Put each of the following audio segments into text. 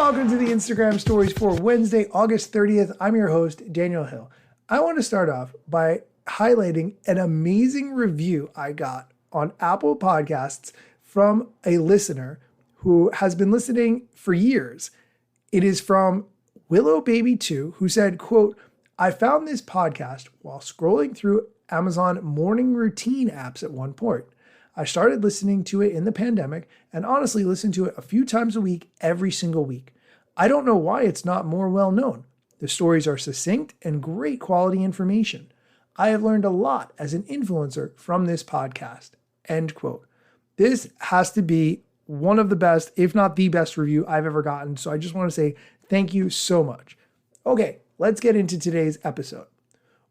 Welcome to the Instagram stories for Wednesday, August 30th. I'm your host, Daniel Hill. I want to start off by highlighting an amazing review I got on Apple Podcasts from a listener who has been listening for years. It is from Willow Baby 2, who said, quote, I found this podcast while scrolling through Amazon morning routine apps at one point. I started listening to it in the pandemic and honestly listened to it a few times a week, every single week. I don't know why it's not more well known. The stories are succinct and great quality information. I have learned a lot as an influencer from this podcast. End quote. This has to be one of the best, if not the best review I've ever gotten. So I just want to say thank you so much. Okay, let's get into today's episode.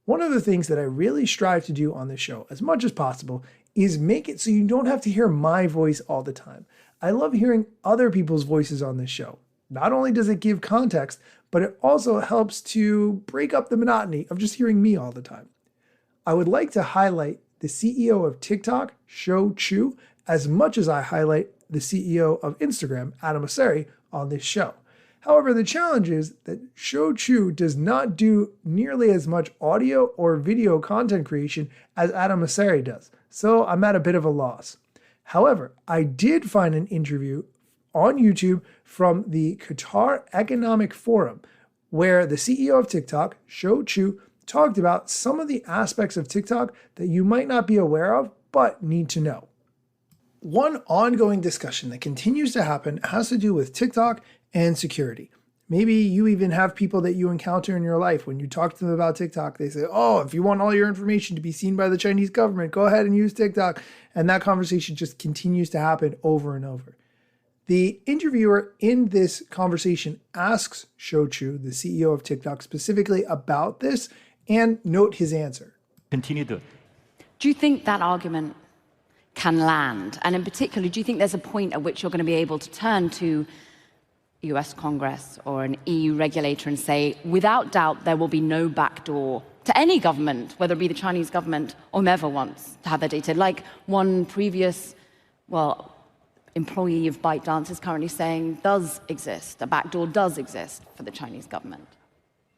One of the things that I really strive to do on this show as much as possible is make it so you don't have to hear my voice all the time. I love hearing other people's voices on this show. Not only does it give context, but it also helps to break up the monotony of just hearing me all the time. I would like to highlight the CEO of TikTok, Shou, as much as I highlight the CEO of Instagram, Adam Mosseri, on this show. However, the challenge is that Shou does not do nearly as much audio or video content creation as Adam Mosseri does, so I'm at a bit of a loss. However, I did find an interview on YouTube from the Qatar Economic Forum, where the CEO of TikTok, Shou, talked about some of the aspects of TikTok that you might not be aware of, but need to know. One ongoing discussion that continues to happen has to do with TikTok and security. Maybe you even have people that you encounter in your life. When you talk to them about TikTok, they say, oh, if you want all your information to be seen by the Chinese government, go ahead and use TikTok. And that conversation just continues to happen over and over. The interviewer in this conversation asks Shou, the CEO of TikTok, specifically about this, and note his answer. Continue to. Do you think that argument can land? And in particular, do you think there's a point at which you're going to be able to turn to US Congress or an EU regulator and say, without doubt, there will be no backdoor to any government, whether it be the Chinese government or whomever wants to have their data? Like one previous, employee of ByteDance is currently saying does exist, a backdoor does exist for the Chinese government.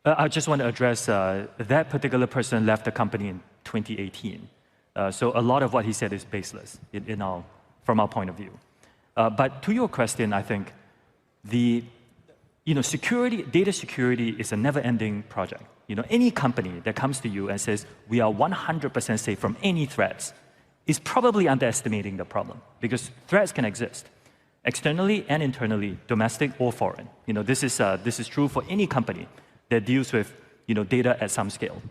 I just want to address that particular person left the company in 2018. So a lot of what he said is baseless from our point of view. But to your question, I think data security is a never-ending project. Any company that comes to you and says, we are 100% safe from any threats is probably underestimating the problem, because threats can exist externally and internally, domestic or foreign. This is true for any company that deals with data at some scale.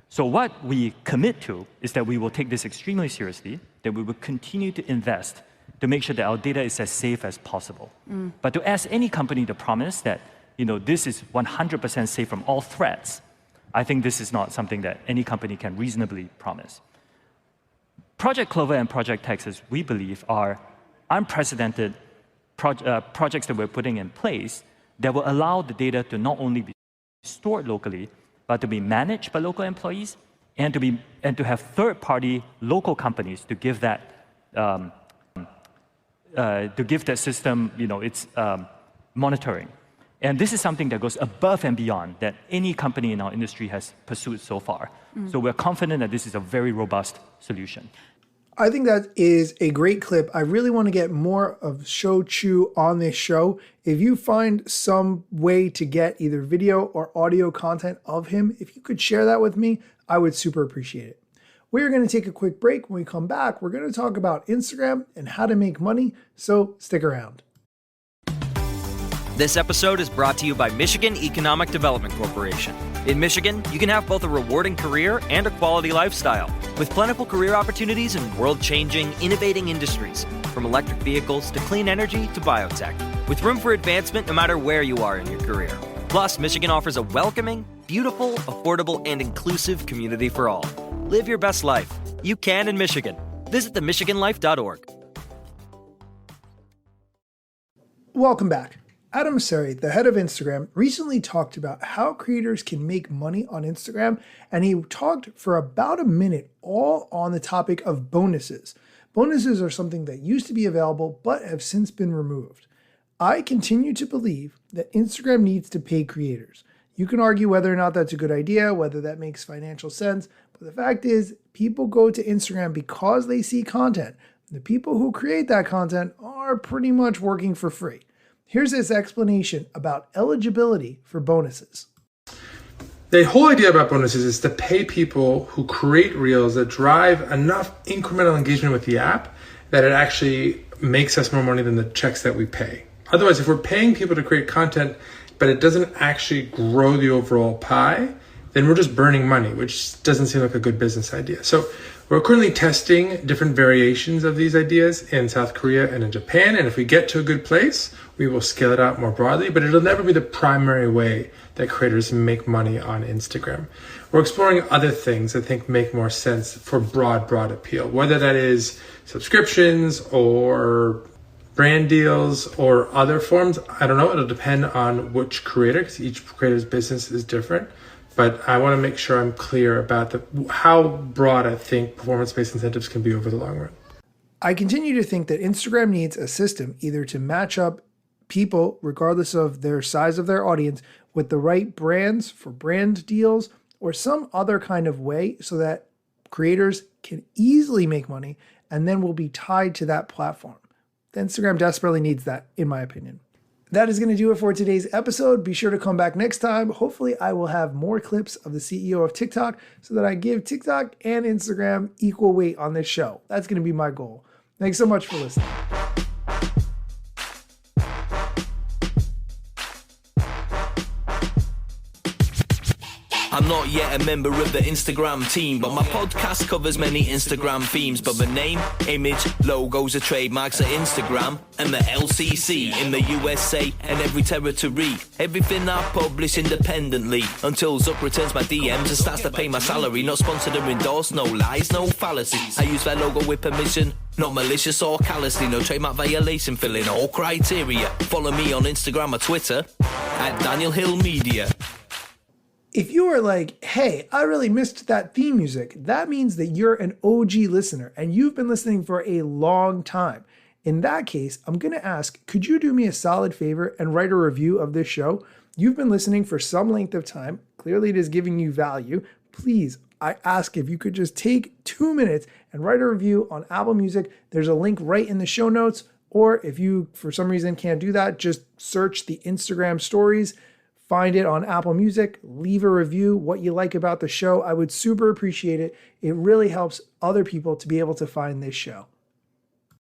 So what we commit to is that we will take this extremely seriously, that we will continue to invest to make sure that our data is as safe as possible. But to ask any company to promise that this is 100% safe from all threats, I think this is not something that any company can reasonably promise. Project Clover and Project Texas, we believe, are unprecedented projects that we're putting in place that will allow the data to not only be stored locally, but to be managed by local employees and to have third-party local companies to give that system its monitoring. And this is something that goes above and beyond that any company in our industry has pursued so far. So we're confident that this is a very robust solution. I think that is a great clip. I really want to get more of Shou on this show. If you find some way to get either video or audio content of him, if you could share that with me, I would super appreciate it. We're going to take a quick break. When we come back, we're going to talk about Instagram and how to make money, so stick around. This episode is brought to you by Michigan Economic Development Corporation. In Michigan, you can have both a rewarding career and a quality lifestyle, with plentiful career opportunities in world-changing, innovating industries, from electric vehicles to clean energy to biotech, with room for advancement no matter where you are in your career. Plus, Michigan offers a welcoming, beautiful, affordable, and inclusive community for all. Live your best life. You can in Michigan. Visit themichiganlife.org. Welcome back. Adam Mosseri, the head of Instagram, recently talked about how creators can make money on Instagram, and he talked for about a minute all on the topic of bonuses. Bonuses are something that used to be available but have since been removed. I continue to believe that Instagram needs to pay creators. You can argue whether or not that's a good idea, whether that makes financial sense, but the fact is, people go to Instagram because they see content. The people who create that content are pretty much working for free. Here's this explanation about eligibility for bonuses. The whole idea about bonuses is to pay people who create reels that drive enough incremental engagement with the app that it actually makes us more money than the checks that we pay. Otherwise, if we're paying people to create content, but it doesn't actually grow the overall pie, then we're just burning money, which doesn't seem like a good business idea. So we're currently testing different variations of these ideas in South Korea and in Japan. And if we get to a good place, we will scale it out more broadly, but it'll never be the primary way that creators make money on Instagram. We're exploring other things I think make more sense for broad appeal, whether that is subscriptions or brand deals or other forms. I don't know. It'll depend on which creator, because each creator's business is different. But I want to make sure I'm clear about how broad I think performance-based incentives can be over the long run. I continue to think that Instagram needs a system either to match up people, regardless of their size of their audience, with the right brands for brand deals or some other kind of way so that creators can easily make money and then will be tied to that platform. Instagram desperately needs that, in my opinion. That is going to do it for today's episode. Be sure to come back next time. Hopefully, I will have more clips of the CEO of TikTok so that I give TikTok and Instagram equal weight on this show. That's going to be my goal. Thanks so much for listening. I'm not yet a member of the Instagram team, but my podcast covers many Instagram themes. But the name, image, logos are trademarks of Instagram and the LCC in the USA and every territory. Everything I publish independently until Zuck returns my DMs and starts to pay my salary. Not sponsored or endorsed, no lies, no fallacies. I use their logo with permission, not malicious or callously. No trademark violation, filling all criteria. Follow me on Instagram or Twitter at Daniel Hill Media. If you are like, hey, I really missed that theme music, that means that you're an OG listener and you've been listening for a long time. In that case, I'm going to ask, could you do me a solid favor and write a review of this show? You've been listening for some length of time. Clearly it is giving you value. Please, I ask if you could just take 2 minutes and write a review on Apple Music. There's a link right in the show notes. Or if you, for some reason, can't do that, just search the Instagram stories. Find it on Apple Music, leave a review, what you like about the show. I would super appreciate it. It really helps other people to be able to find this show.